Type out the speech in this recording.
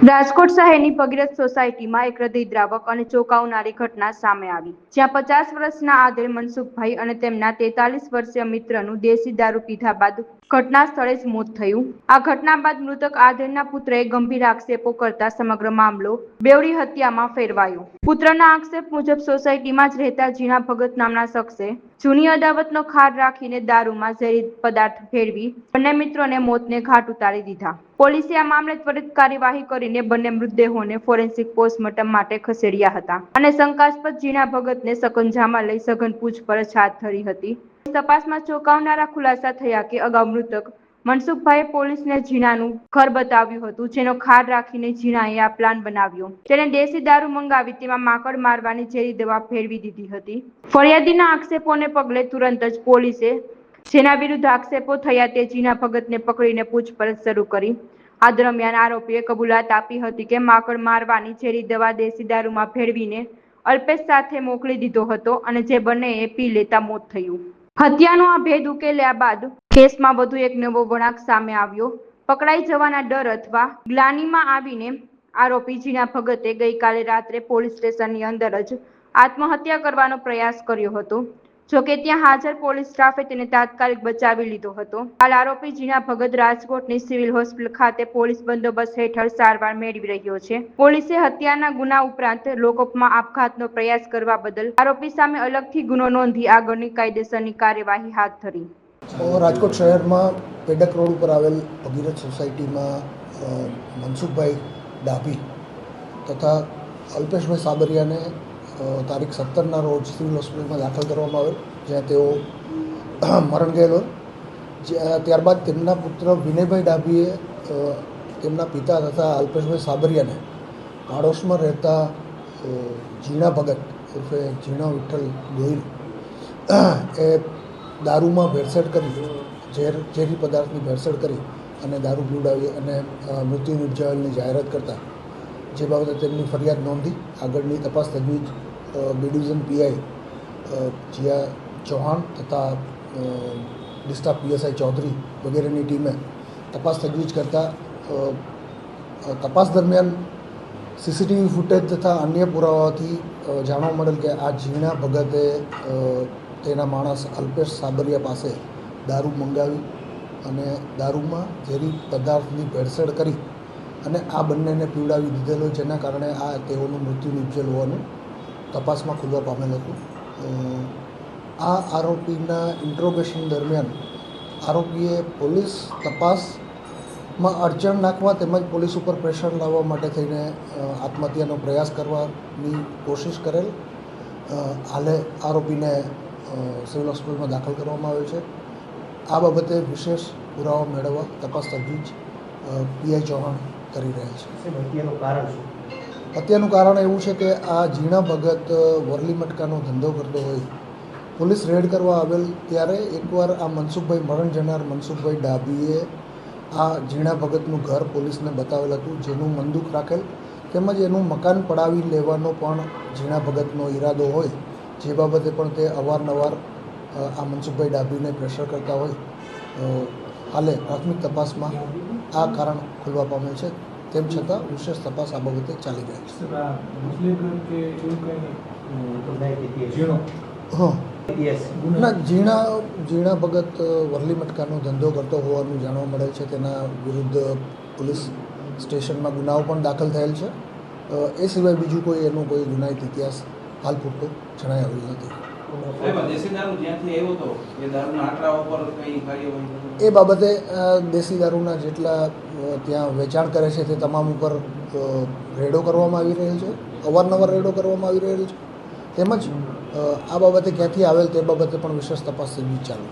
રાજકોટ શહેરની ભગીરથ સોસાયટીમાં એક હૃદયદ્રાવક અને ચોંકાવનારી ઘટના સામે આવી, જ્યાં 50 વર્ષના આધેડ મનસુખભાઈ અને તેમના 43 વર્ષીય મિત્રનું દેશી દારૂ પીધા બાદ ઘટના સ્થળે જ મોત થયું. આ ઘટના બાદ મૃતક આધેડના પુત્રએ ગંભીર આક્ષેપો કરતા સમગ્ર મામલો બેવડી હત્યામાં ફેરવાયો. પુત્રના આક્ષેપ મુજબ સોસાયટીમાં જ રહેતા જીણા ભગત નામના શખ્સે જૂની અદાવતનો ખાર રાખીને દારૂમાં ઝેરી પદાર્થ ભેળવી બંને મિત્રોને મોતને ઘાટ ઉતારી દીધા. પોલીસે આ મામલે ત્વરિત કાર્યવાહી કરીને બંને મૃતદેહોને ફોરેન્સિક પોસ્ટમોર્ટમ માટે ખસેડ્યા હતા અને શંકાસ્પદ જીણા ભગતને સકંજામાં લઈ સઘન પૂછપરછ હાથ ધરી હતી. તપાસમાં ચોંકાવનારા ખુલાસા થયા કે અગાઉ મૃતક મનસુખભાઈએ પોલીસને જીણાનું ઘર બતાવ્યું હતું, જેનો ખાર રાખીને જીણાએ આ પ્લાન બનાવ્યો. તેને દેશી દારૂ મંગાવી તેમાં માંકડ મારવાની ઝેરી દવા ભેળવી દીધી હતી. ફરિયાદીના આક્ષેપોને પગલે તુરંત જ પોલીસે જેના વિરુદ્ધ આક્ષેપો થયા તે જીણા ભગતને પકડીને પૂછપરછ શરૂ કરી. આ દરમિયાન આરોપીએ કબૂલાત આપી હતી કે માંકડ મારવાની ઝેરી દવા દેશી દારૂમાં ભેળવીને અલ્પેશ સાથે મોકલી દીધો હતો અને જે બંનેએ પી લેતા મોત થયું. હત્યાનો આ ભેદ ઉકેલ્યા બાદ કેસમાં વધુ એક નવો વળાંક સામે આવ્યો. પકડાઈ જવાના ડર અથવા ગ્લાનિમાં આવીને આરોપી જીણા ભગતે ગઈકાલે રાત્રે પોલીસ સ્ટેશનની અંદર જ આત્મહત્યા કરવાનો પ્રયાસ કર્યો હતો. જોકે ત્યાં હાજર પોલીસ સ્ટાફે તેને તાત્કાલિક બચાવી લીધો હતો. હાલ આરોપી જીણા ભગત રાજકોટની સિવિલ હોસ્પિટલ ખાતે પોલીસ બંદોબસ્ત હેઠળ સારવાર મેળવી રહ્યો છે. પોલીસે હત્યાના ગુના ઉપરાંત લોકઅપમાં આપઘાતનો પ્રયાસ કરવા બદલ આરોપી સામે અલગથી ગુનો નોંધી આગળની કાયદેસરની કાર્યવાહી હાથ ધરી. રાજકોટ શહેરમાં પેડક રોડ ઉપર આવેલ ભગીરથ સોસાયટીમાં મનસુખભાઈ ડાભી તથા અલ્પેશભાઈ સાબરિયાને તારીખ 17ના રોજ સિવિલ હોસ્પિટલમાં દાખલ કરવામાં આવેલ, જ્યાં તેઓ મરણ ગયેલો. ત્યારબાદ તેમના પુત્ર વિનયભાઈ ડાભીએ તેમના પિતા તથા અલ્પેશભાઈ સાબરિયાને પાડોશમાં રહેતા જીણા ભગત ઉર્ફે જીણા વિઠ્ઠલ ગોહિલ એ દારૂમાં ભેળસેળ કરી ઝેરી પદાર્થની ભેળસેળ કરી અને દારૂ પીવડાવી અને મૃત્યુ નિપજાવેલની જાહેરાત કરતા જે બાબતે તેમની ફરિયાદ નોંધી આગળની તપાસ તજવીજ B division PI Jiya Chauhan તથા ડિસ્ટાફ પીએસઆઈ ચૌધરી વગેરેની ટીમે તપાસ તજવીજ કરતા તપાસ દરમિયાન સીસીટીવી ફૂટેજ તથા અન્ય પુરાવાઓથી જાણવા મળેલ કે આ જીણા ભગતે તેના માણસ અલ્પેશ સાબરિયા પાસે દારૂ મંગાવી અને દારૂમાં ઝેરી પદાર્થની ભેળસેળ કરી અને આ બંનેને પીવડાવી દીધેલો, જેના કારણે આ તેઓનું મૃત્યુ નિપજેલ હોવાનું તપાસમાં ખુલવા પામેલ હતું. આ આરોપીના ઇન્ટ્રોગેશન દરમિયાન આરોપીએ પોલીસ તપાસમાં અડચણ નાખવા તેમજ પોલીસ ઉપર પ્રેશર લાવવા માટે થઈને આત્મહત્યાનો પ્રયાસ કરવાની કોશિશ કરેલ. હાલે આરોપીને સિવિલ હોસ્પિટલમાં દાખલ કરવામાં આવ્યો છે. આ બાબતે વિશેષ પુરાવા મેળવવા તપાસ તજવીજ પીઆઈ ચૌહાણ કરી રહ્યા છે. હત્યાનું કારણ એવું છે કે આ જીણા ભગત વરલી મટકાનો ધંધો કરતો હોય. પોલીસ રેડ કરવા આવેલ ત્યારે એકવાર આ મનસુખભાઈ મરણ જનાર મનસુખભાઈ ડાભીએ આ જીણા ભગતનું ઘર પોલીસને બતાવેલ હતું, જેનું મંદુક રાખેલ તેમજ એનું મકાન પડાવી લેવાનો પણ જીણા ભગતનો ઈરાદો હોય, જે બાબતે પણ તે અવારનવાર આ મનસુખભાઈ ડાભીને પ્રેશર કરતા હોય. હાલે પ્રાથમિક તપાસમાં આ કારણ ખુલવા પામેલ છે. તેમ છતાં વિશેષ તપાસ આ બાબતે ચાલી રહી છે. ના, જીણા ભગત વરલી મટકાનો ધંધો કરતો હોવાનું જાણવા મળેલ છે. તેના વિરુદ્ધ પોલીસ સ્ટેશનમાં ગુનાઓ પણ દાખલ થયેલ છે. એ સિવાય બીજું કોઈ એનો કોઈ ગુનાહિત ઇતિહાસ હાલ પૂરતો જણાઈ આવેલ નથી. એ બાબતે દેશી દારૂના જેટલા ત્યાં વેચાણ કરે છે તે તમામ ઉપર રેડો કરવામાં આવી રહેલ છે. અવારનવાર રેડો કરવામાં આવી રહેલ છે. તેમજ આ બાબતે ક્યાંથી આવેલ તે બાબતે પણ વિશેષ તપાસ ચાલુ છે.